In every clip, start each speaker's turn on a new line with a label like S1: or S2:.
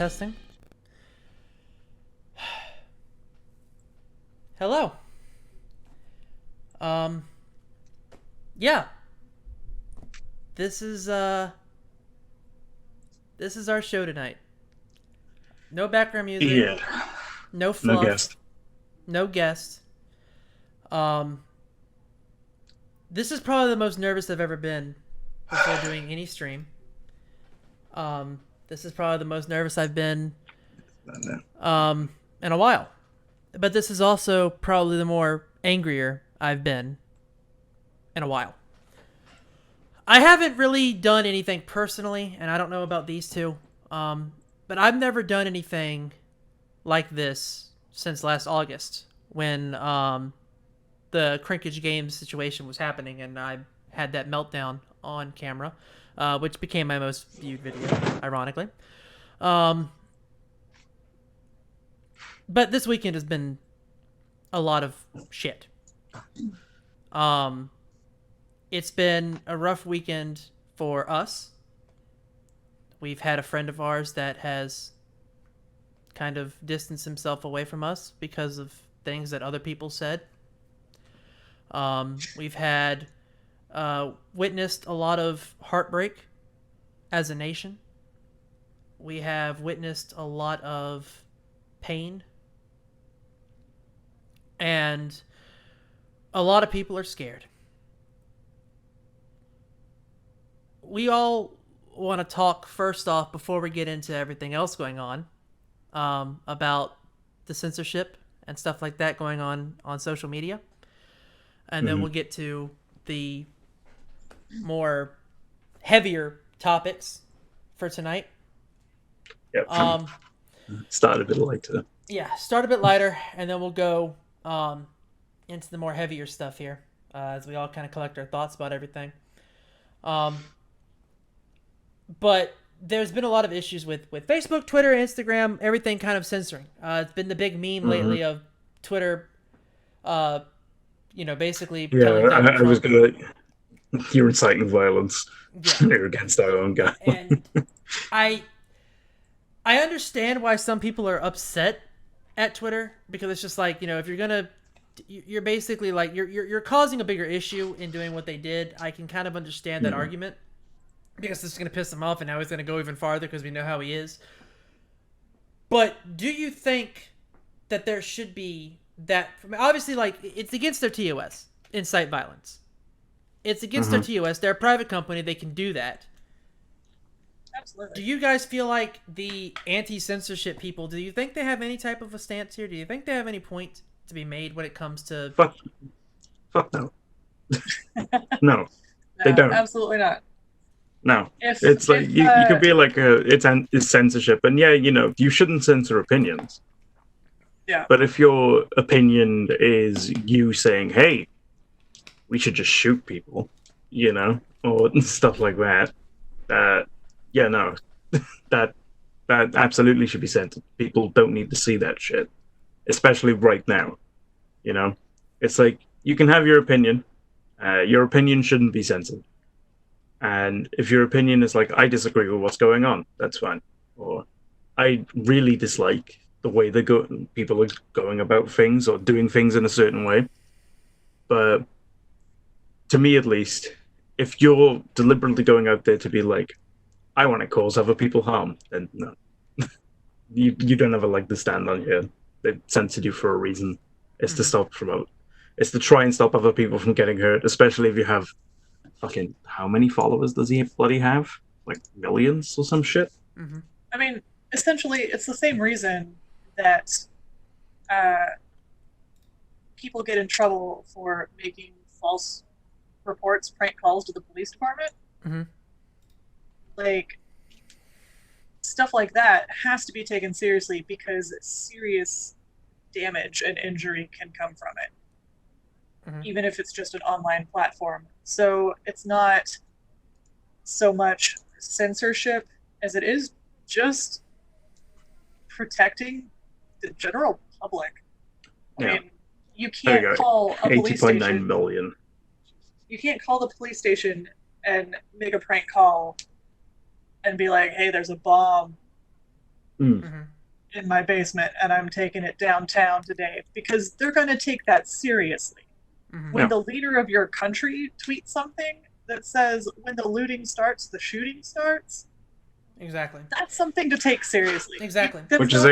S1: Testing. Hello. Um, yeah. This is this is our show tonight. No background music,
S2: Yeah,
S1: no
S2: no
S1: fluff,
S2: guest.
S1: no guest. Um, this is probably the most nervous I've ever been before doing any stream. This is probably the most nervous I've been
S2: No.
S1: um in a while. But this is also probably the more angrier I've been in a while. I haven't really done anything personally, and I don't know about these two. But I've never done anything like this since last August when the Crinkage Games situation was happening, and I had that meltdown on camera, which became my most viewed video, ironically. Um, but this weekend has been a lot of shit. Um, it's been a rough weekend for us. We've had a friend of ours that has kind of distanced himself away from us because of things that other people said. We've had witnessed a lot of heartbreak as a nation. We have witnessed a lot of pain, and a lot of people are scared. We all want to talk first off before we get into everything else going on about the censorship and stuff like that going on social media, and then
S2: Hmm.
S1: we'll get to the more heavier topics for tonight.
S2: Yep.
S1: Um,
S2: Started a bit later.
S1: yeah, start a bit lighter, and then we'll go into the more heavier stuff here as we all kind of collect our thoughts about everything. Um, but there's been a lot of issues with Facebook, Twitter, Instagram, everything kind of censoring. It's been the big meme
S2: Hmm.
S1: lately of Twitter, uh, basically
S2: Yeah,
S1: telling Donald
S2: I was
S1: Trump,
S2: gonna. You're inciting violence
S1: yeah.
S2: against our own guy.
S1: And I I understand why some people are upset at Twitter because it's just like if you're gonna you're basically like you're causing a bigger issue in doing what they did. I can kind of understand that
S2: Hmm.
S1: argument because this is gonna piss him off, and now he's gonna go even farther because we know how he is. But do you think that there should be that? Obviously, like it's against their TOS, incite violence. It's against their
S2: Hmm.
S1: TOS. They're a private company; they can do that. Do
S3: Absolutely.
S1: you guys feel like the anti-censorship people? Do you think they have any type of a stance here? Do you think they have any point to be made when it comes to?
S2: Fuck, fuck no, no, they
S3: No,
S2: don't.
S3: absolutely not.
S2: No,
S3: If
S2: it's like
S3: if
S2: you could be like it's censorship, and yeah, you shouldn't censor opinions.
S3: yeah,
S2: But if your opinion is you saying, "Hey, we should just shoot people," or stuff like that, uh, yeah, no, that that absolutely should be censored. People don't need to see that shit, especially right now. You know, it's like you can have your opinion. Your opinion shouldn't be censored. And if your opinion is like, I disagree with what's going on, that's fine. Or I really dislike the way people are going about things or doing things in a certain way. But to me, at least, if you're deliberately going out there to be like, I want to cause other people harm, then no, you don't have a leg to stand on here. They censored you for a reason. It's to
S1: Mhm.
S2: stop promote. It's to try and stop other people from getting hurt, especially if you have fucking how many followers does he bloody have? Like millions or some shit.
S1: Mhm.
S3: I mean, essentially, it's the same reason that uh, people get in trouble for making false reports, prank calls to the police department.
S1: Mhm.
S3: Like stuff like that has to be taken seriously because serious damage and injury can come from it,
S1: Mhm.
S3: even if it's just an online platform. So it's not so much censorship as it is just protecting the general public. I
S2: Yeah,
S3: mean, you
S2: there we
S3: can't
S2: go.
S3: call a police
S2: 80.9
S3: station.
S2: million.
S3: You can't call the police station and make a prank call and be like, "Hey, there's a bomb
S2: Mm.
S3: in my basement and I'm taking it downtown today because they're going to take that seriously. When
S2: Yeah.
S3: the leader of your country tweets something that says, when the looting starts, the shooting starts,
S1: Exactly.
S3: that's something to take seriously.
S1: Exactly.
S3: That's
S2: Which is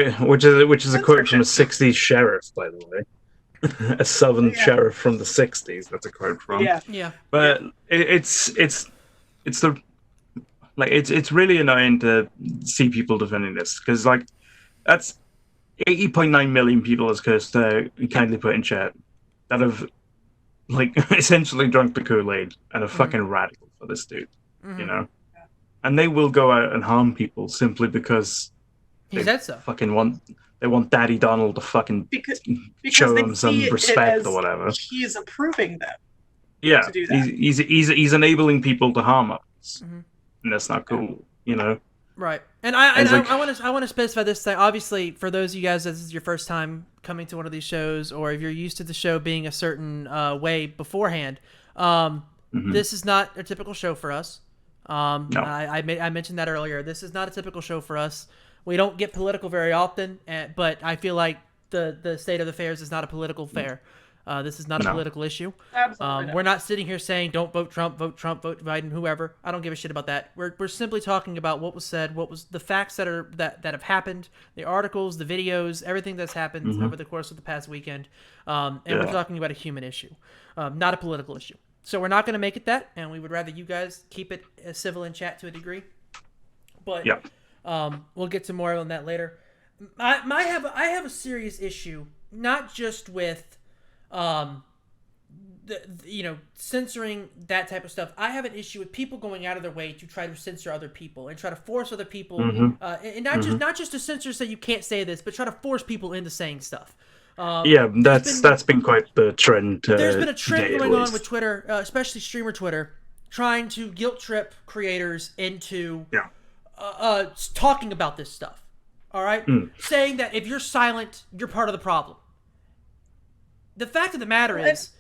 S3: not
S2: a quote from a
S3: censorship.
S2: '60s sheriff, by the way. A southern
S3: Yeah.
S2: sheriff from the '60s. That's a quote from.
S3: Yeah.
S1: Yeah.
S2: But it's the like it's really annoying to see people defending this because like that's 80.9 million people, as Kirst kindly put in chat, that have like essentially drunk the Kool-Aid and are fucking radical for this dude, you know, and they will go out and harm people simply because
S1: He
S2: they
S1: said so.
S2: fucking want Daddy Donald to fucking
S3: Because
S2: show
S3: they
S2: them some
S3: see it
S2: respect
S3: as
S2: or whatever.
S3: he's approving them
S2: Yeah,
S3: to do that.
S2: he's enabling people to harm others, and that's not cool, you know.
S1: Right. And
S2: It's like-
S1: I want to specify this thing. Obviously, for those of you guys, this is your first time coming to one of these shows, or if you're used to the show being a certain way beforehand, this is not a typical show for us.
S2: No.
S1: I mentioned that earlier. This is not a typical show for us. We don't get political very often, but I feel like the state of affairs is not a political fair. This is not a
S2: No.
S1: political issue.
S3: Absolutely not.
S1: We're not sitting here saying don't vote Trump, vote Biden, whoever. I don't give a shit about that. We're simply talking about what was said, what was the facts that have happened, the articles, the videos, everything that's happened over the course of the past weekend. And we're talking about a human issue, not a political issue. So we're not going to make it that, and we would rather you guys keep it civil in chat to a degree. But
S2: Yeah.
S1: we'll get to more on that later. I have a serious issue, not just with censoring that type of stuff. I have an issue with people going out of their way to try to censor other people and try to force other people, and not just to censor so you can't say this, but try to force people into saying stuff.
S2: That's been quite the trend.
S1: There's been a trend
S2: today, at
S1: going on
S2: least.
S1: with Twitter, especially streamer Twitter, trying to guilt trip creators into talking about this stuff. All right, saying that if you're silent, you're part of the problem. The fact of the matter is,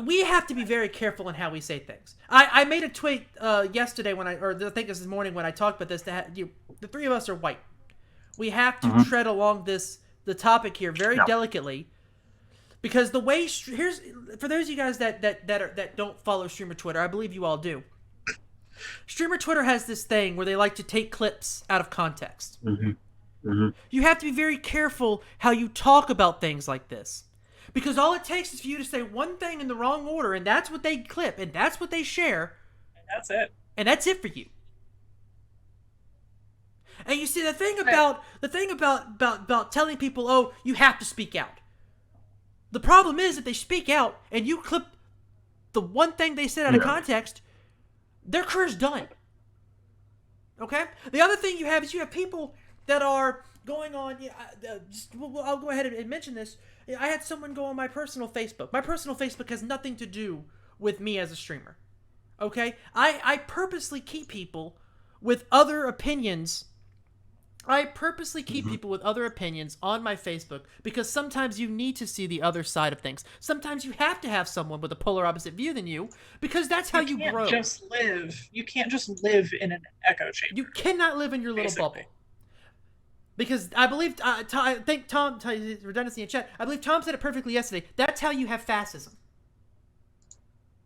S1: we have to be very careful in how we say things. I made a tweet yesterday I think it was this morning when I talked about this. That the three of us are white. We have to tread along the topic here very delicately, because the way here's for those of you guys that don't follow streamer Twitter, I believe you all do. Streamer Twitter has this thing where they like to take clips out of context. You have to be very careful how you talk about things like this, because all it takes is for you to say one thing in the wrong order, and that's what they clip, and that's what they share,
S3: That's it.
S1: and that's it for you. And you see the thing about telling people, oh, you have to speak out. The problem is that they speak out and you clip the one thing they said out of context, their career's done. Okay? The other thing you have is you have people that are going on. I'll go ahead and mention this. I had someone go on my personal Facebook. My personal Facebook has nothing to do with me as a streamer. Okay? I purposely keep people with other opinions. I purposely keep people with other opinions on my Facebook because sometimes you need to see the other side of things. Sometimes you have to have someone with a polar opposite view than you, because that's how you grow.
S3: You can't just live in an echo chamber.
S1: You cannot live in your little bubble. Because I believe, I think Tom, redundancy in chat, I believe Tom said it perfectly yesterday. That's how you have fascism.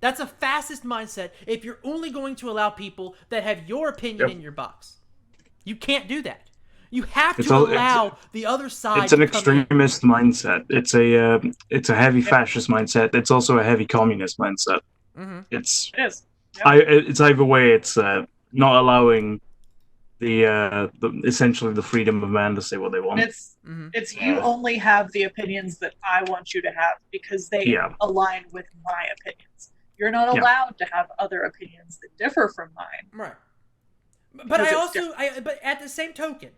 S1: That's a fascist mindset if you're only going to allow people that have your opinion in your box. You can't do that. You have to allow the other side.
S2: It's an extremist mindset. It's a heavy fascist mindset. It's also a heavy communist mindset.
S3: It is.
S2: It's either way. It's not allowing the essentially the freedom of man to say what they want.
S3: It's you only have the opinions that I want you to have because they align with my opinions. You're not allowed to have other opinions that differ from mine.
S1: Right. But but at the same token,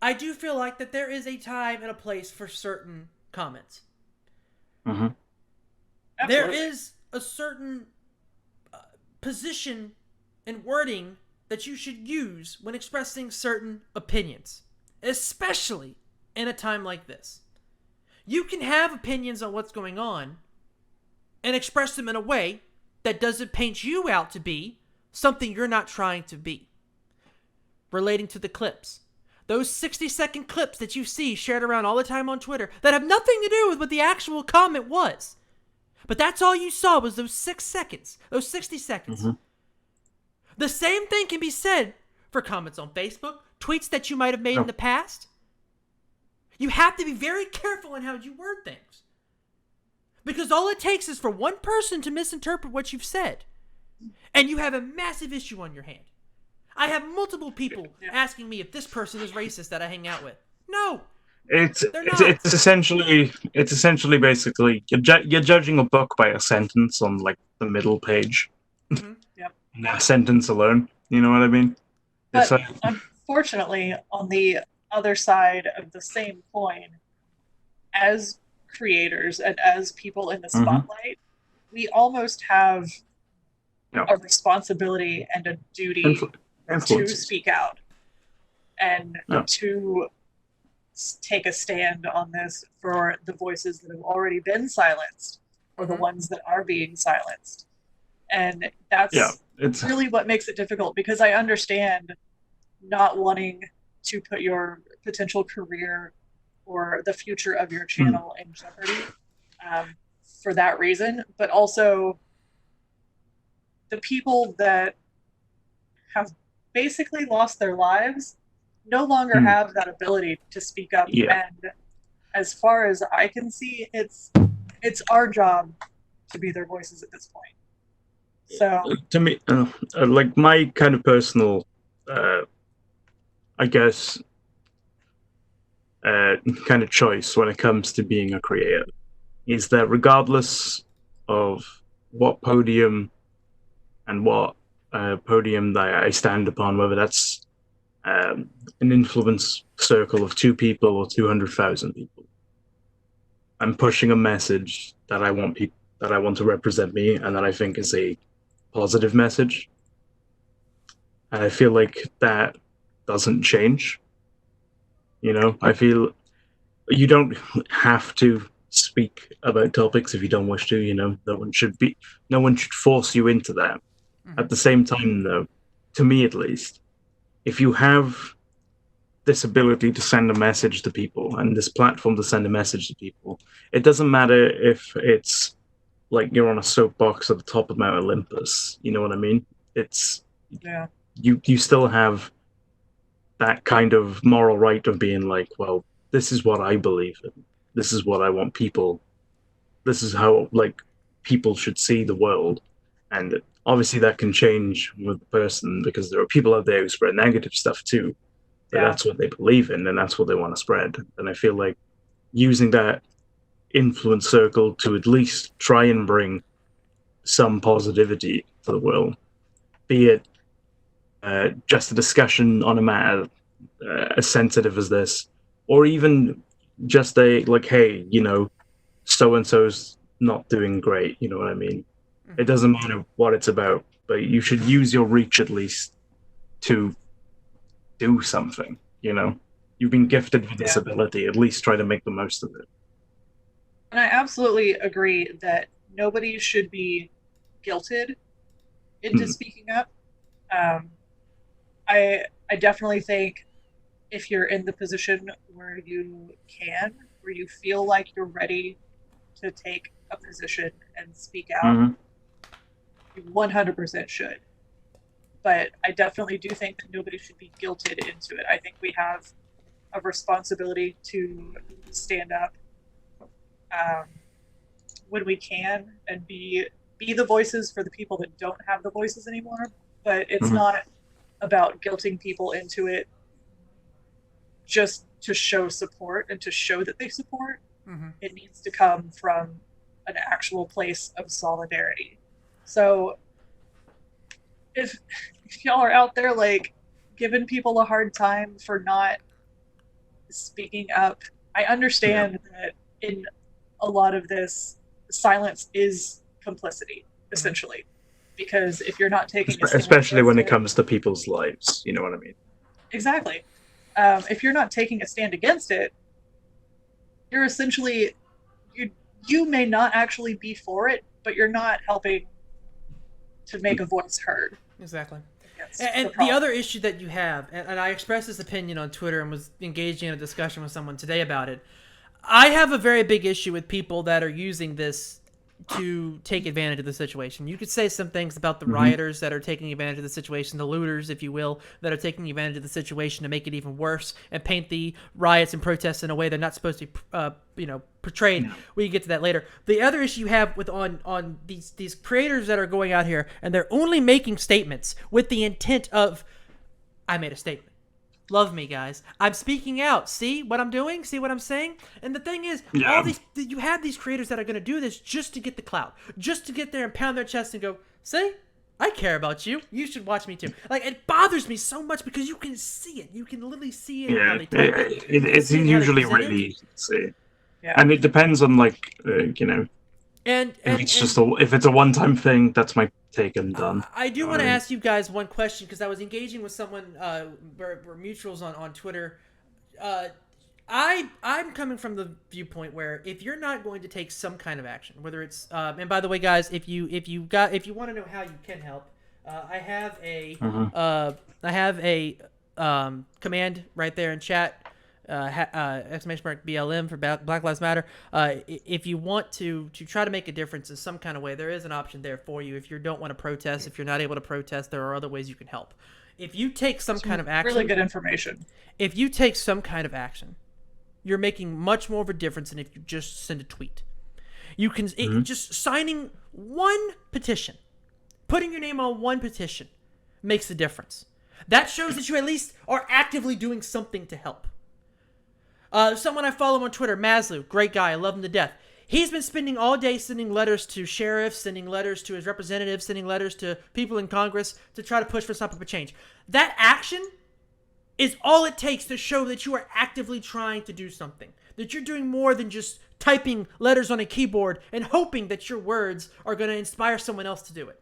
S1: I do feel like that there is a time and a place for certain comments. There is a certain position and wording that you should use when expressing certain opinions, especially in a time like this. You can have opinions on what's going on and express them in a way that doesn't paint you out to be something you're not trying to be. relating to the clips. Those 60-second clips that you see shared around all the time on Twitter that have nothing to do with what the actual comment was. But that's all you saw was those 6 seconds, those 60 seconds.
S2: Mm-hmm.
S1: The same thing can be said for comments on Facebook, tweets that you might have made in the past. You have to be very careful in how you word things. Because all it takes is for one person to misinterpret what you've said. And you have a massive issue on your hand. I have multiple people asking me if this person is racist that I hang out with. No,
S2: it's essentially basically you're judging a book by a sentence on like the middle page.
S1: Mm-hmm.
S3: Yep.
S2: And that sentence alone, you know what I mean?
S3: But unfortunately, on the other side of the same coin, as creators and as people in the spotlight, we almost have a responsibility and a duty to speak out and to take a stand on this for the voices that have already been silenced or the ones that are being silenced. And that's really what makes it difficult, because I understand not wanting to put your potential career or the future of your channel in jeopardy for that reason, but also the people that have basically lost their lives no longer have that ability to speak up. And as far as I can see, it's our job to be their voices at this point. So
S2: to me, like my kind of personal, I guess, kind of choice when it comes to being a creator is that regardless of what podium and what podium that I stand upon, whether that's an influence circle of 2 people or 200,000 people, I'm pushing a message that I want to represent me and that I think is a positive message. And I feel like that doesn't change. You know, I feel you don't have to speak about topics if you don't wish to, you know. No one should force you into that. At the same time, though, to me at least, if you have this ability to send a message to people and this platform to send a message to people, it doesn't matter if it's like you're on a soapbox at the top of Mount Olympus. You know what I mean? It's you still have that kind of moral right of being like, well, this is what I believe in. This is what I want people. This is how like people should see the world. And obviously that can change with the person, because there are people out there who spread negative stuff too. But that's what they believe in and that's what they want to spread. And I feel like using that influence circle to at least try and bring some positivity to the world, be it just a discussion on a matter as sensitive as this, or even just a like, hey, you know, so and so's not doing great. You know what I mean? It doesn't matter what it's about, but you should use your reach at least to do something. You know, you've been gifted with this ability. At least try to make the most of it.
S3: And I absolutely agree that nobody should be guilted into speaking up. I definitely think if you're in the position where you where you feel like you're ready to take a position and speak out, you 100% should. But I definitely do think that nobody should be guilted into it. I think we have a responsibility to stand up when we can and be the voices for the people that don't have the voices anymore. But it's not about guilting people into it just to show support and to show that they support. It needs to come from an actual place of solidarity. So if y'all are out there like giving people a hard time for not speaking up, I understand that in a lot of this, silence is complicity, essentially. Because if you're not taking a stand,
S2: especially when it comes to people's lives, you know what I mean?
S3: Exactly. If you're not taking a stand against it, you're essentially you may not actually be for it, but you're not helping to make a voice heard.
S1: Exactly.
S3: That's
S1: And the
S3: problem.
S1: other issue that you have, and I expressed this opinion on Twitter and was engaging in a discussion with someone today about it. I have a very big issue with people that are using this to take advantage of the situation. You could say some things about the rioters that are taking advantage of the situation, the looters, if you will, that are taking advantage of the situation to make it even worse and paint the riots and protests in a way they're not supposed to be, portrayed.
S2: Yeah.
S1: We can get to that later. The other issue you have with on these creators that are going out here and they're only making statements with the intent of, I made a statement. Love me, guys. I'm speaking out. See what I'm doing? See what I'm saying? And the thing is,
S2: Yeah.
S1: you have these creators that are going to do this just to get the clout, just to get there and pound their chest and go, see, I care about you. You should watch me too. Like, it bothers me so much because you can see it. You can literally see it in how
S2: Yeah,
S1: they type.
S2: it's
S1: See how they
S2: usually
S1: present it.
S2: really easy to see,
S3: Yeah.
S2: and it depends on
S1: And
S2: if it's a one-time thing, that's my take and done.
S1: I do want to ask you guys one question because I was engaging with someone, we're mutuals on Twitter. I'm coming from the viewpoint where if you're not going to take some kind of action, whether it's and by the way, guys, if you want to know how you can help, I have a command right there in chat. Exclamation mark BLM for Black Lives Matter. If you want to try to make a difference in some kind of way, there is an option there for you. If you don't want to protest, if you're not able to protest, there are other ways you can help. If you take some kind of action,
S3: Really good information.
S1: if you take some kind of action, you're making much more of a difference than if you just send a tweet. You can just signing one petition, putting your name on one petition, makes a difference. That shows that you at least are actively doing something to help. Someone I follow on Twitter, Maslow, great guy, I love him to death. He's been spending all day sending letters to sheriffs, sending letters to his representatives, sending letters to people in Congress to try to push for some type of change. That action is all it takes to show that you are actively trying to do something. That you're doing more than just typing letters on a keyboard and hoping that your words are going to inspire someone else to do it.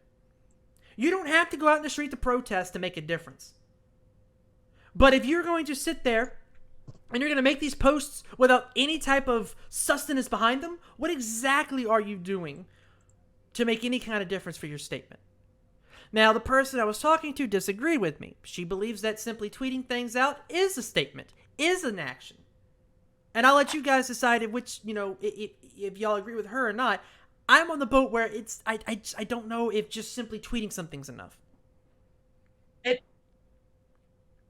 S1: You don't have to go out in the street to protest to make a difference. But if you're going to sit there and you're going to make these posts without any type of sustenance behind them, what exactly are you doing to make any kind of difference for your statement? Now, the person I was talking to disagreed with me. She believes that simply tweeting things out is a statement, is an action. And I'll let you guys decide if y'all agree with her or not. I'm on the boat where I don't know if just simply tweeting something's enough.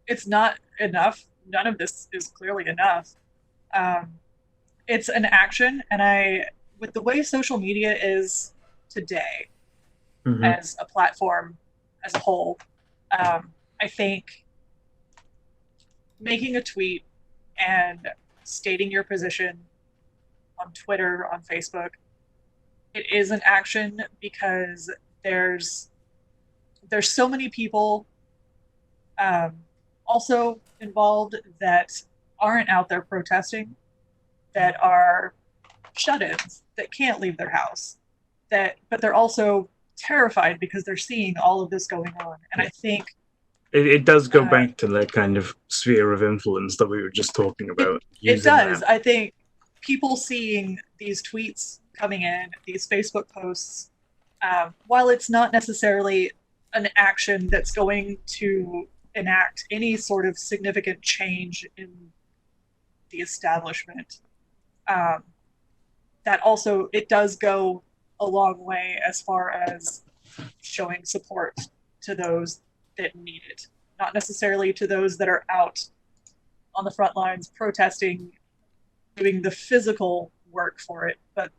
S3: It's not enough. None of this is clearly enough. It's an action, and with the way social media is today, as a platform as a whole, I think making a tweet and stating your position on Twitter, on Facebook, it is an action because there's so many people also involved that aren't out there protesting, that are shut-ins, that can't leave their house, but they're also terrified because they're seeing all of this going on. And I think
S2: it does go back to that kind of sphere of influence that we were just talking about.
S3: It does. I think people seeing these tweets coming in, these Facebook posts, while it's not necessarily an action that's going to enact any sort of significant change in the establishment, that also, it does go a long way as far as showing support to those that need it. Not necessarily to those that are out on the front lines protesting, doing the physical work for it, but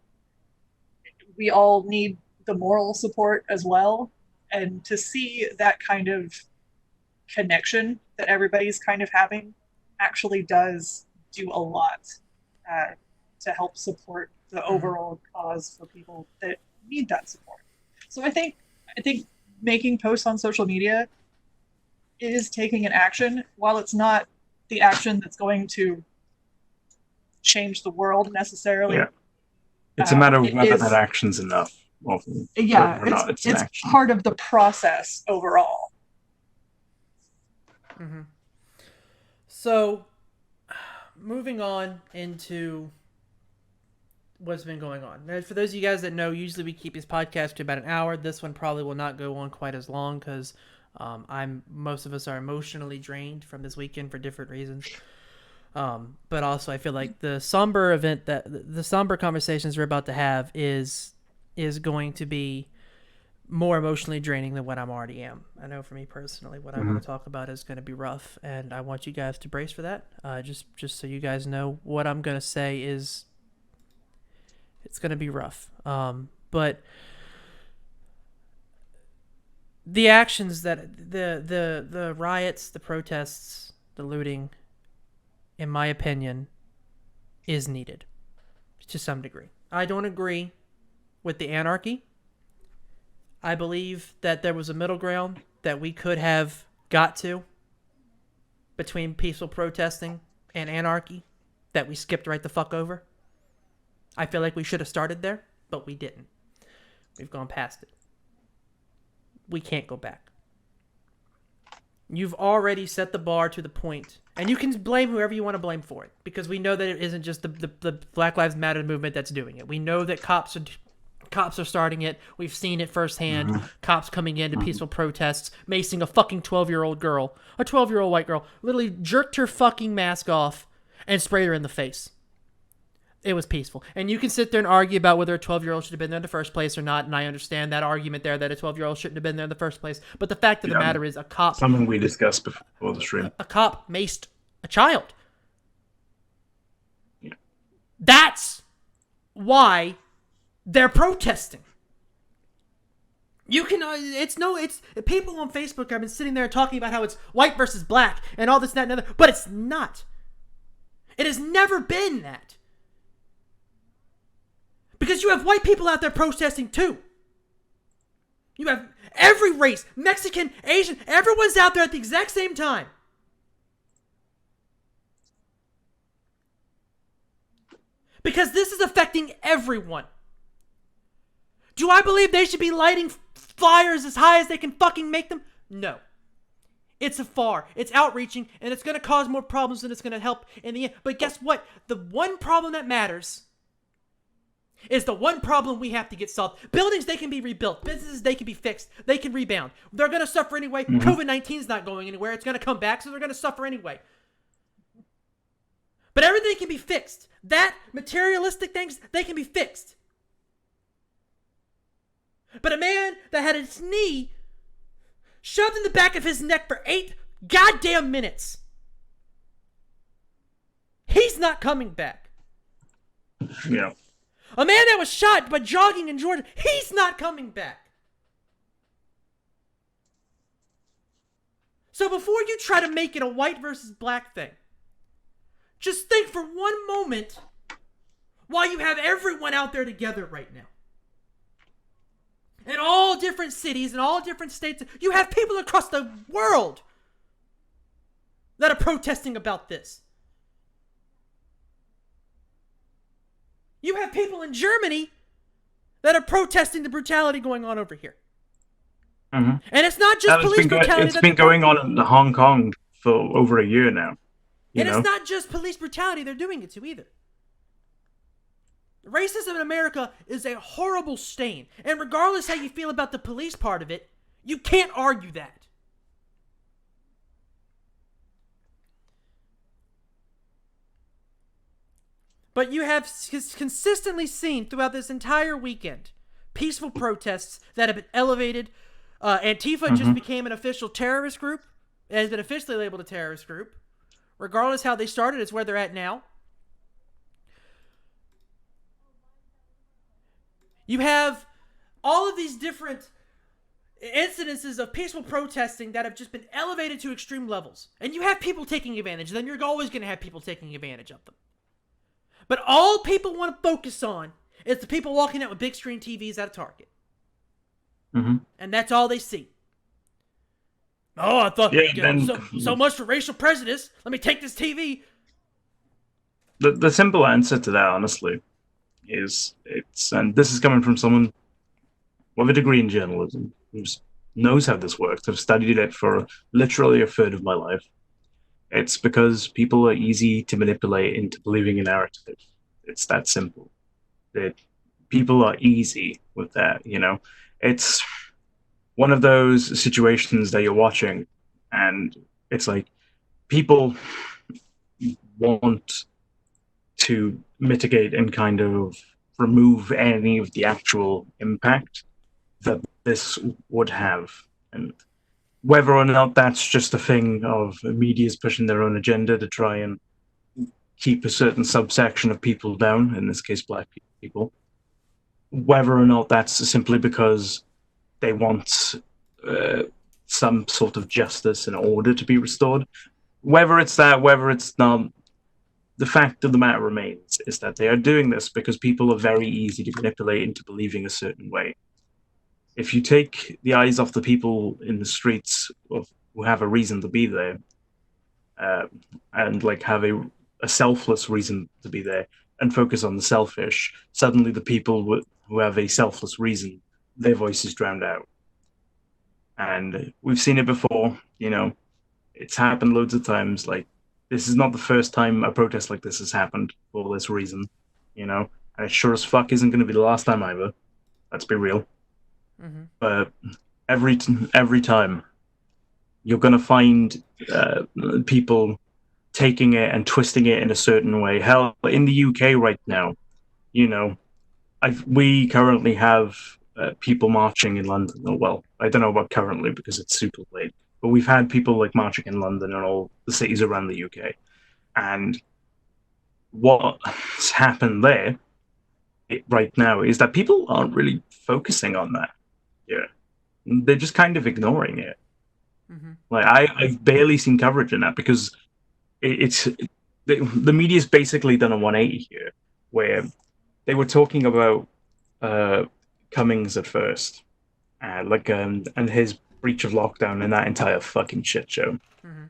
S3: we all need the moral support as well. And to see that kind of connection that everybody's kind of having actually does do a lot to help support the overall cause for people that need that support. So I think making posts on social media is taking an action. While it's not the action that's going to change the world necessarily.
S2: Yeah. It's a matter of whether that action's enough. Often,
S3: yeah,
S2: it's
S3: part of the process overall.
S1: Mm-hmm. So, moving on into what's been going on. Now, for those of you guys that know, usually we keep this podcast to about an hour. This one probably will not go on quite as long because Most of us are emotionally drained from this weekend for different reasons. But also I feel like the somber conversations we're about to have is going to be more emotionally draining than what I'm already am. I know for me personally, what I want to talk about is going to be rough, and I want you guys to brace for that. Just so you guys know, what I'm going to say is it's going to be rough. But the actions that the riots, the protests, the looting, in my opinion, is needed to some degree. I don't agree with the anarchy. I believe that there was a middle ground that we could have got to between peaceful protesting and anarchy that we skipped right the fuck over. I feel like we should have started there, but we didn't. We've gone past it. We can't go back. You've already set the bar to the point, and you can blame whoever you want to blame for it, because we know that it isn't just the Black Lives Matter movement that's doing it. We know that cops are starting it. We've seen it firsthand. Cops coming into peaceful protests, macing a fucking 12-year-old girl, a 12-year-old white girl, literally jerked her fucking mask off and sprayed her in the face. It was peaceful. And you can sit there and argue about whether a 12-year-old should have been there in the first place or not, and I understand that argument there that a 12-year-old shouldn't have been there in the first place. But the fact of the matter is, a cop...
S2: Something we discussed before the stream.
S1: A cop maced a child.
S2: Yeah.
S1: That's why they're protesting. You can, it's people on Facebook have been sitting there talking about how it's white versus black and all this, that, and other, but it's not. It has never been that. Because you have white people out there protesting too. You have every race, Mexican, Asian, everyone's out there at the exact same time. Because this is affecting everyone. Do I believe they should be lighting fires as high as they can fucking make them? No. It's it's outreaching, and it's going to cause more problems than it's going to help in the end. But guess what? The one problem that matters is the one problem we have to get solved. Buildings, they can be rebuilt. Businesses, they can be fixed. They can rebound. They're going to suffer anyway. COVID-19 is not going anywhere. It's going to come back, so they're going to suffer anyway. But everything can be fixed. That, materialistic things, they can be fixed. But a man that had his knee shoved in the back of his neck for 8 goddamn minutes, he's not coming back.
S2: Yeah.
S1: A man that was shot by jogging in Georgia, he's not coming back. So before you try to make it a white versus black thing, just think for one moment why you have everyone out there together right now. In all different cities, in all different states, you have people across the world that are protesting about this. You have people in Germany that are protesting the brutality going on over here.
S2: Mm-hmm.
S1: And it's not just police brutality.
S2: It's been going on in Hong Kong for over a year now.
S1: And it's not just police brutality they're doing it to either. Racism in America is a horrible stain. And regardless how you feel about the police part of it, you can't argue that. But you have consistently seen throughout this entire weekend peaceful protests that have been elevated. Antifa just became an official terrorist group. It has been officially labeled a terrorist group. Regardless how they started, it's where they're at now. You have all of these different incidences of peaceful protesting that have just been elevated to extreme levels. And you have people taking advantage of them. You're always going to have people taking advantage of them. But all people want to focus on is the people walking out with big screen TVs at a Target.
S2: Mm-hmm.
S1: And that's all they see. Oh, I thought so much for racial prejudice. Let me take this TV.
S2: The simple answer to that, honestly, is and this is coming from someone with a degree in journalism who knows how this works. I've studied it for literally a third of my life. It's because people are easy to manipulate into believing a narrative. It's that simple. That people are easy with that, you know. It's one of those situations that you're watching, and it's like people want to mitigate and kind of remove any of the actual impact that this would have. And whether or not that's just a thing of media's pushing their own agenda to try and keep a certain subsection of people down, in this case, black people, whether or not that's simply because they want uh, some sort of justice and order to be restored, whether it's that, whether it's not, the fact of the matter remains is that they are doing this because people are very easy to manipulate into believing a certain way. If you take the eyes off the people in the streets who have a reason to be there, uh, and like have a selfless reason to be there, and focus on the selfish, suddenly the people who have a selfless reason, their voice is drowned out. And we've seen it before, it's happened loads of times. Like, this is not the first time a protest like this has happened for this reason, and it sure as fuck isn't going to be the last time either. Let's be real.
S1: Mm-hmm.
S2: But every time you're going to find people taking it and twisting it in a certain way. Hell, in the UK right now, we currently have people marching in London. Oh, well, I don't know about currently because it's super late, but we've had people like marching in London and all the cities around the UK. And what's happened there right now is that people aren't really focusing on that. Yeah, they're just kind of ignoring it.
S1: Mm-hmm.
S2: Like I've barely seen coverage in that because the media's basically done a 180 here, where they were talking about Cummings at first, and his breach of lockdown and that entire fucking shit show,
S1: Mm-hmm.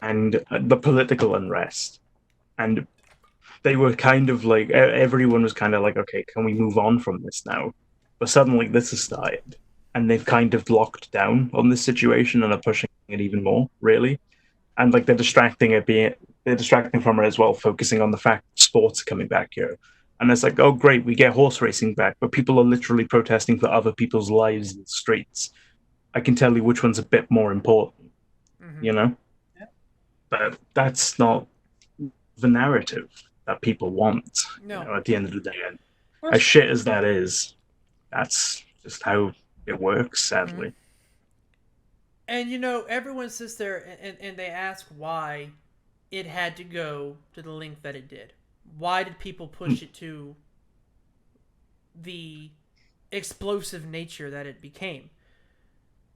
S2: and the political unrest, and they were kind of like everyone was kind of like, okay, can we move on from this now? But suddenly this has started, and they've kind of locked down on this situation and are pushing it even more, really. And like they're distracting from it as well, focusing on the fact sports are coming back here. And it's like, oh great, we get horse racing back, but people are literally protesting for other people's lives in the streets. I can tell you which one's a bit more important,
S1: Mm-hmm.
S2: you know?
S3: Yeah.
S2: But that's not the narrative that people want,
S1: No.
S2: at the end of the day. And as shit as that is, that's just how it works, sadly.
S1: Mm-hmm. And everyone sits there and they ask why it had to go to the length that it did. Why did people push it to the explosive nature that it became?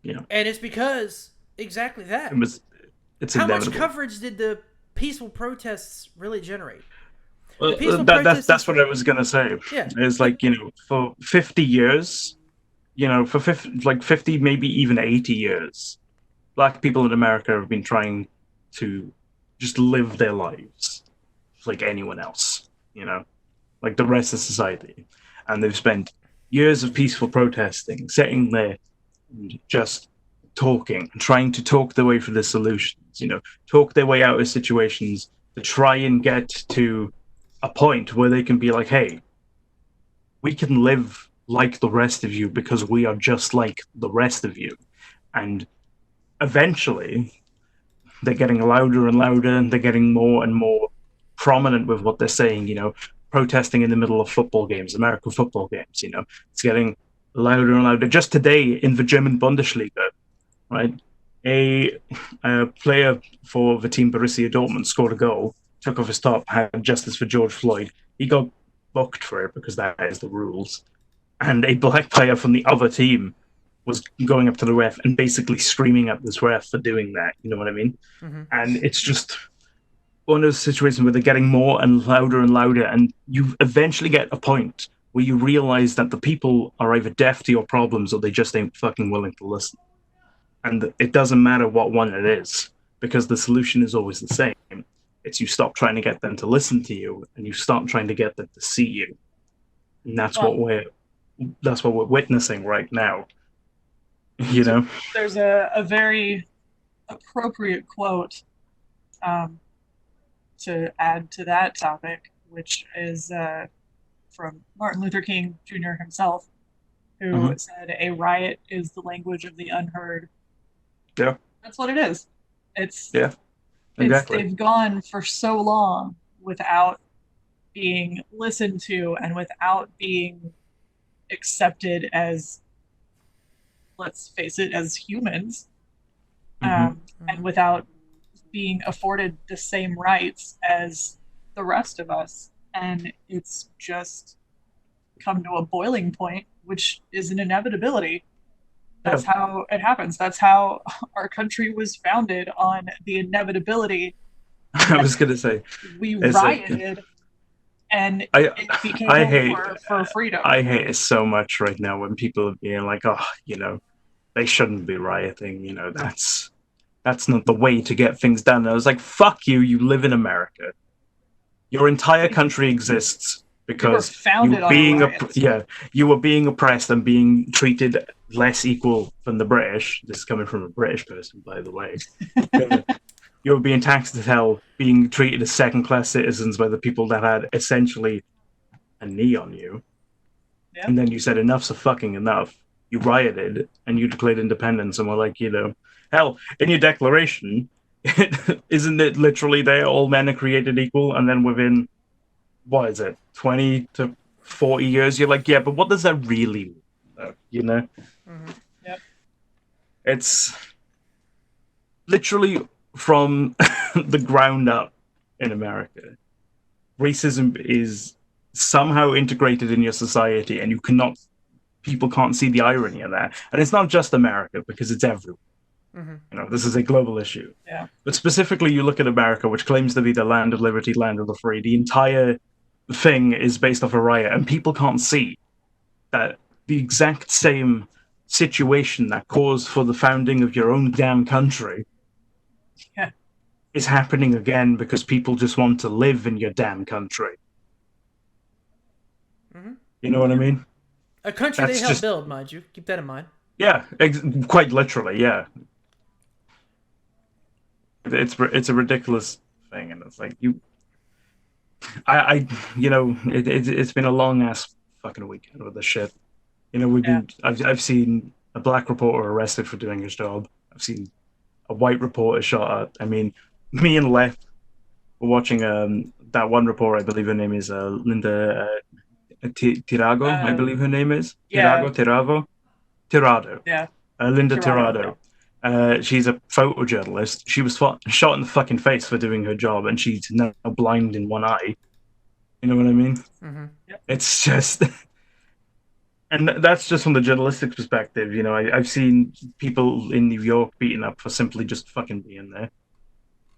S2: Yeah.
S1: And it's because exactly that.
S2: It's
S1: How
S2: inevitable.
S1: much coverage did the peaceful protests really generate?
S2: Well, that's what I was gonna say.
S1: Yeah.
S2: It's like, for 50 years, for 50, maybe even 80 years, black people in America have been trying to just live their lives like anyone else, like the rest of society. And they've spent years of peaceful protesting, sitting there and just talking, trying to talk their way through the solutions, talk their way out of situations to try and get to a point where they can be like, hey, we can live like the rest of you because we are just like the rest of you. And eventually, they're getting louder and louder, and they're getting more and more prominent with what they're saying, protesting in the middle of football games, American football games, it's getting louder and louder. Just today in the German Bundesliga, right, a player for the team Borussia Dortmund scored a goal, took off his top, had justice for George Floyd. He got booked for it because that is the rules. And a black player from the other team was going up to the ref and basically screaming at this ref for doing that. You know what I mean?
S1: Mm-hmm.
S2: And it's just one of those situations where they're getting more and louder, and you eventually get a point where you realize that the people are either deaf to your problems or they just ain't fucking willing to listen. And it doesn't matter what one it is, because the solution is always the same. It's you stop trying to get them to listen to you, and you start trying to get them to see you. And that's what we're witnessing right now.
S3: There's a very appropriate quote to add to that topic, which is from Martin Luther King Jr. himself, who said a riot is the language of the unheard.
S2: Yeah.
S3: That's what it is. It's
S2: Yeah. Exactly.
S3: they've gone for so long without being listened to and without being accepted as, let's face it, as humans, and without being afforded the same rights as the rest of us. And it's just come to a boiling point, which is an inevitability.
S2: Yeah.
S3: That's how it happens. That's how our country was founded, on the inevitability
S2: I
S3: that
S2: was gonna say,
S3: we
S2: it's like
S3: rioted and
S2: I
S3: it became
S2: I
S3: a
S2: hate
S3: war for freedom.
S2: I hate it so much right now when people are being like, oh, they shouldn't be rioting. That's not the way to get things done. And I was like, fuck you. You live in America. Your entire country exists
S3: We were
S2: because
S3: founded on riots.
S2: you were being oppressed and being treated less equal than the British. This is coming from a British person, by the way. You were being taxed as hell, being treated as second-class citizens by the people that had essentially a knee on you.
S3: Yeah.
S2: And then you said enough's a fucking enough. You rioted and you declared independence, and we're like, hell, in your declaration, isn't it literally there? All men are created equal, and then within what is it, 20 to 40 years, you're like, yeah, but what does that really mean?
S3: Yep.
S2: It's literally from the ground up in America. Racism is somehow integrated in your society, and people can't see the irony of that. And it's not just America, because it's everywhere. This is a global issue.
S3: Yeah.
S2: But specifically, you look at America, which claims to be the land of liberty, land of the free. The entire thing is based off a riot, and people can't see that the exact same situation that caused for the founding of your own damn country is happening again because people just want to live in your damn country. You know what I mean?
S1: A country they helped build, mind you. Keep that in mind.
S2: Yeah, quite literally, yeah. It's a ridiculous thing, and it's like it's been a long ass fucking weekend with this shit. I've seen a black reporter arrested for doing his job. I've seen a white reporter shot at. I mean, me and Left were watching that one reporter. I believe her name is Linda Tirago. I believe her name is Tirado.
S3: Yeah.
S2: Linda Tirado. She's a photojournalist. She was shot in the fucking face for doing her job, and she's now blind in one eye. You know what I mean?
S3: Yep.
S2: It's just, and that's just from the journalistic perspective. I've seen people in New York beaten up for simply just fucking being there.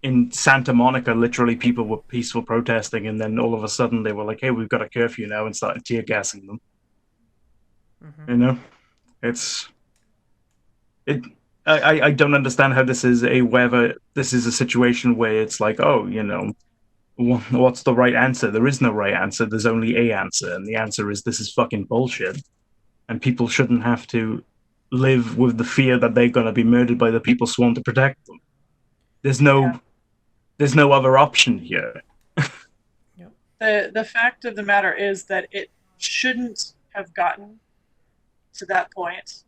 S2: In Santa Monica, literally, people were peaceful protesting, and then all of a sudden they were like, "Hey, we've got a curfew now," and started tear gassing them. I don't understand how this is a situation where it's like, oh, what's the right answer? There is no right answer. There's only a answer, and the answer is this is fucking bullshit. And people shouldn't have to live with the fear that they're going to be murdered by the people sworn to protect them. There's no other option here.
S3: The fact of the matter is that it shouldn't have gotten to that point,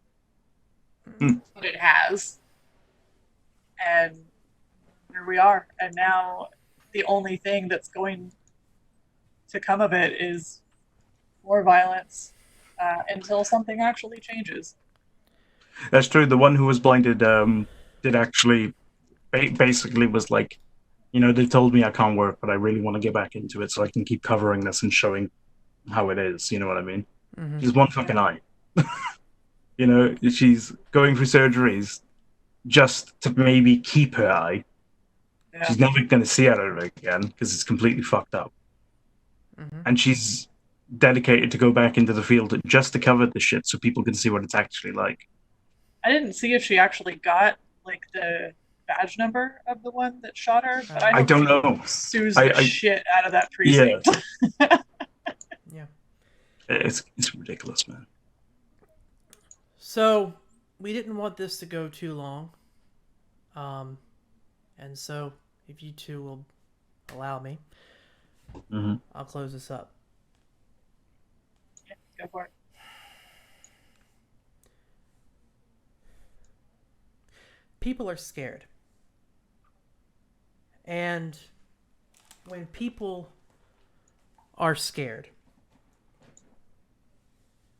S3: but it has. And here we are. And now the only thing that's going to come of it is more violence until something actually changes.
S2: That's true. The one who was blinded did actually basically was like, they told me I can't work, but I really want to get back into it so I can keep covering this and showing how it is. You know what I mean? She's one fucking eye. She's going through surgeries just to maybe keep her eye. Yeah. She's never going to see out of it again because it's completely fucked up. And she's dedicated to go back into the field just to cover the shit so people can see what it's actually like.
S3: I didn't see if she actually got like the badge number of the one that shot her, but I
S2: don't know.
S3: Sues the shit out of that precinct.
S1: Yeah.
S2: It's ridiculous, man.
S1: So we didn't want this to go too long, and so if you two will allow me, I'll close this up.
S3: Yeah, go for it.
S1: people are scared. And when people are scared,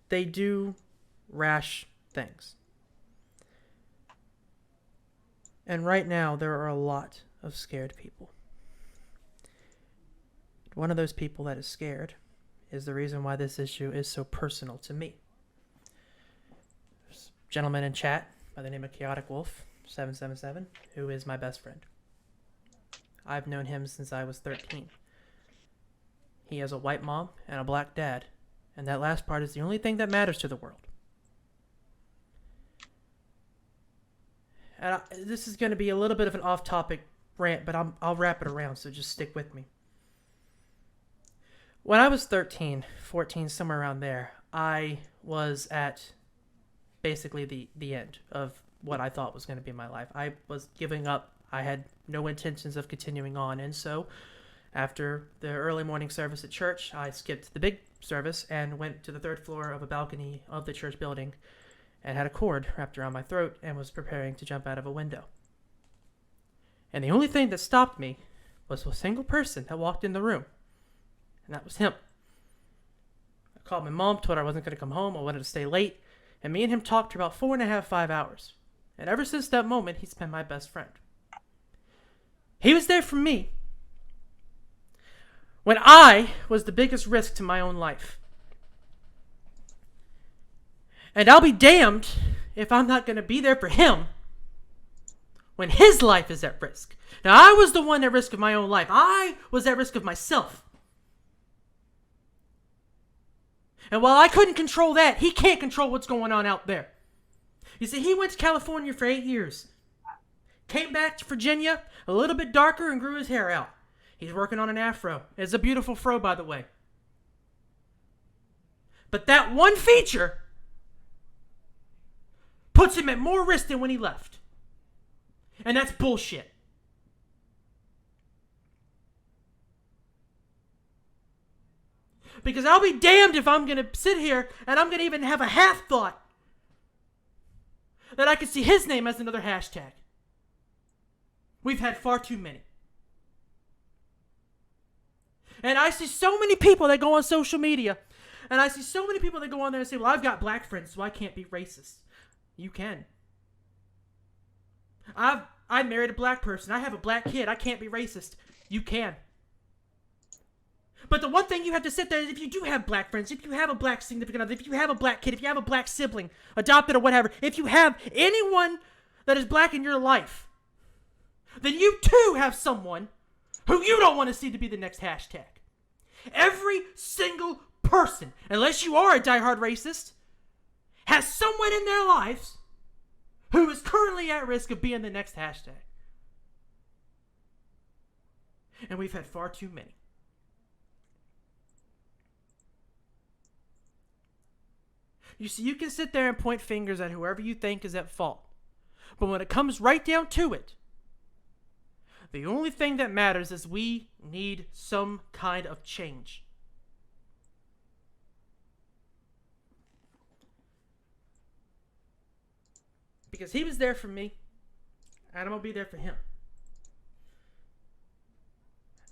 S1: they do rash things. And right now, there are a lot of scared people. One of those people that is scared is the reason why this issue is so personal to me. There's a gentleman in chat by the name of Chaotic Wolf 777, who is my best friend. I've known him since I was 13. He has a white mom and a black dad, and that last part is the only thing that matters to the world. And this is going to be a little bit of an off-topic rant, but I'll wrap it around, so just stick with me. When I was 13, 14, somewhere around there, I was at basically the end of what I thought was going to be my life. I was giving up. I had no intentions of continuing on, and so after the early morning service at church, I skipped the big service and went to the third floor of a balcony of the church building and had a cord wrapped around my throat and was preparing to jump out of a window. And the only thing that stopped me was a single person that walked in the room, and that was him. I called my mom, told her I wasn't going to come home, I wanted to stay late, and me and him talked for about 4.5, 5 hours. And ever since that moment, he's been my best friend. He was there for me when I was the biggest risk to my own life. And I'll be damned if I'm not going to be there for him when his life is at risk. Now, I was the one at risk of my own life. I was at risk of myself. And while I couldn't control that, he can't control what's going on out there. You see, he went to California for 8 years. Came back to Virginia, a little bit darker, and grew his hair out. He's working on an afro. It's a beautiful fro, by the way. But that one feature puts him at more risk than when he left. And that's bullshit. Because I'll be damned if I'm going to sit here and I'm going to even have a half thought that I could see his name as another hashtag. We've had far too many. And I see so many people that go on social media, and I see so many people that go on there and say, well, I've got black friends, so I can't be racist. You can. I married a black person. I have a black kid. I can't be racist. You can. But the one thing you have to sit there is if you do have black friends, if you have a black significant other, if you have a black kid, if you have a black sibling, adopted or whatever, if you have anyone that is black in your life, then you too have someone who you don't want to see to be the next hashtag. Every single person, unless you are a diehard racist, has someone in their lives who is currently at risk of being the next hashtag. And we've had far too many. You see, you can sit there and point fingers at whoever you think is at fault. But when it comes right down to it, the only thing that matters is we need some kind of change. Because he was there for me, and I'm going to be there for him.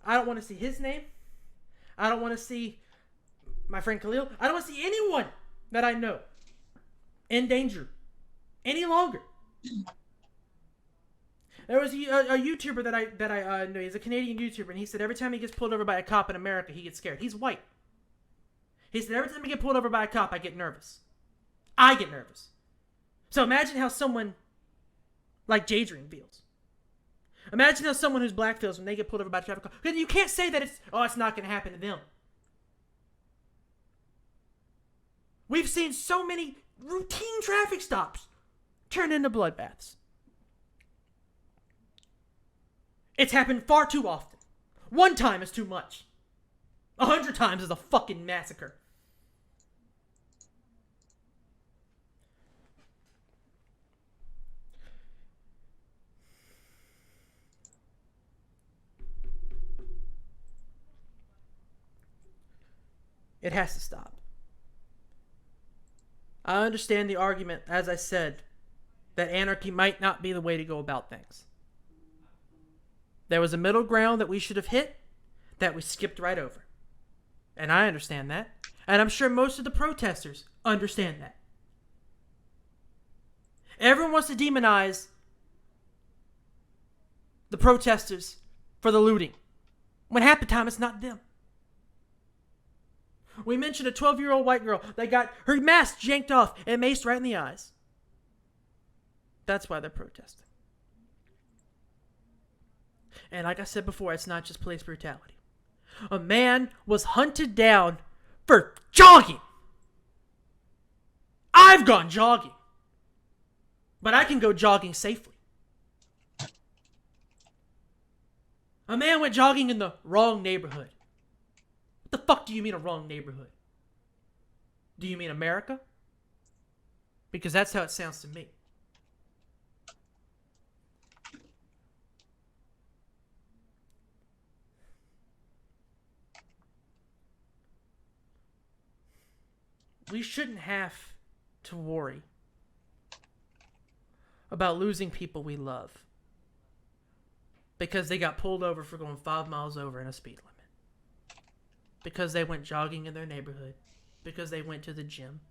S1: I don't want to see his name. I don't want to see my friend Khalil. I don't want to see anyone that I know in danger any longer. There was a YouTuber that I know. He's a Canadian YouTuber, and he said every time he gets pulled over by a cop in America, he gets scared. He's white. He said every time I get pulled over by a cop, I get nervous. I get nervous. So imagine how someone like Jadrian feels. Imagine how someone who's black feels when they get pulled over by a traffic cop. Because you can't say that it's not going to happen to them. We've seen so many routine traffic stops turn into bloodbaths. It's happened far too often. 1 time is too much. 100 times is a fucking massacre. It has to stop. I understand the argument, as I said, that anarchy might not be the way to go about things. There was a middle ground that we should have hit that we skipped right over. And I understand that. And I'm sure most of the protesters understand that. Everyone wants to demonize the protesters for the looting, when half the time it's not them. We mentioned a 12-year-old white girl that got her mask yanked off and maced right in the eyes. That's why they're protesting. And like I said before, it's not just police brutality. A man was hunted down for jogging. I've gone jogging. But I can go jogging safely. A man went jogging in the wrong neighborhood. What the fuck do you mean a wrong neighborhood? Do you mean America? Because that's how it sounds to me. We shouldn't have to worry about losing people we love because they got pulled over for going 5 miles over in a speed limit. Because they went jogging in their neighborhood. Because they went to the gym.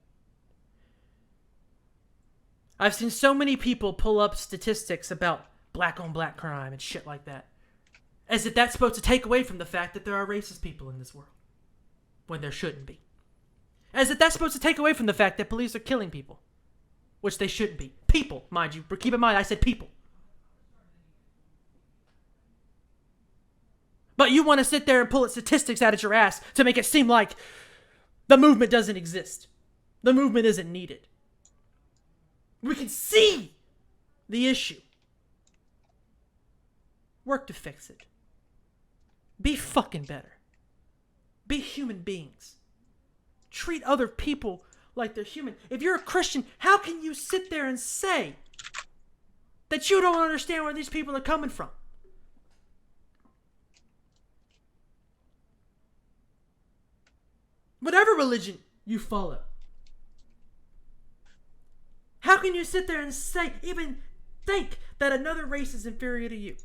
S1: I've seen so many people pull up statistics about black on black crime and shit like that. As if that's supposed to take away from the fact that there are racist people in this world. When there shouldn't be. As if that's supposed to take away from the fact that police are killing people. Which they shouldn't be. People, mind you. But keep in mind, I said people. But you want to sit there and pull statistics out of your ass to make it seem like the movement doesn't exist. The movement isn't needed. We can see the issue. Work to fix it. Be fucking better. Be human beings. Treat other people like they're human. If you're a Christian, how can you sit there and say that you don't understand where these people are coming from? Whatever religion you follow. How can you sit there and say, even think that another race is inferior to you?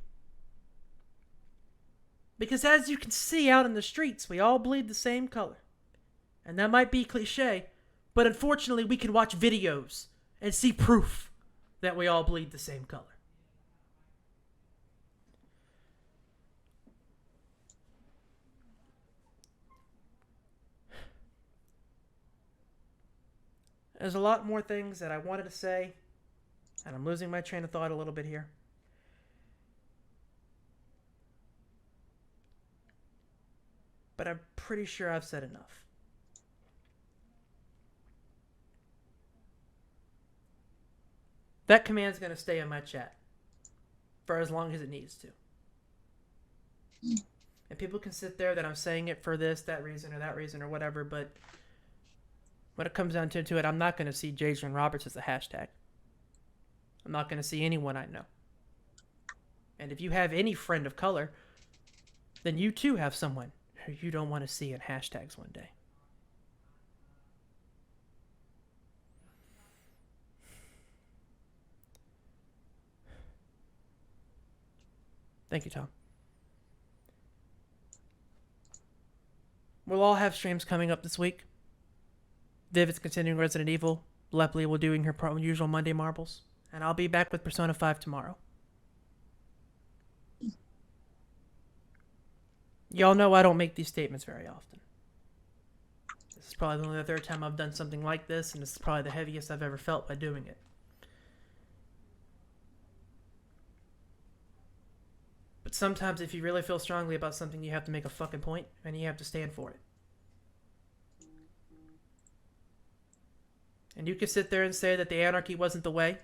S1: Because as you can see out in the streets, we all bleed the same color. And that might be cliche, but unfortunately we can watch videos and see proof that we all bleed the same color. There's a lot more things that I wanted to say, and I'm losing my train of thought a little bit here. But I'm pretty sure I've said enough. That command's going to stay in my chat for as long as it needs to. And people can sit there that I'm saying it for this, that reason, or whatever, but when it comes down to it, I'm not going to see Jason Roberts as a hashtag. I'm not going to see anyone I know. And if you have any friend of color, then you too have someone who you don't want to see in hashtags one day. Thank you, Tom. We'll all have streams coming up this week. Viv is continuing Resident Evil. Lepley will doing her usual Monday marbles. And I'll be back with Persona 5 tomorrow. Y'all know I don't make these statements very often. This is probably only the third time I've done something like this, and this is probably the heaviest I've ever felt by doing it. But sometimes if you really feel strongly about something, you have to make a fucking point, and you have to stand for it. And you can sit there and say that the anarchy wasn't the way.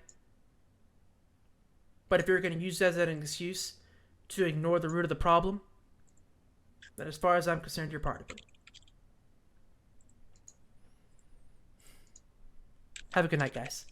S1: But if you're going to use that as an excuse to ignore the root of the problem, then as far as I'm concerned, you're part of it. Have a good night, guys.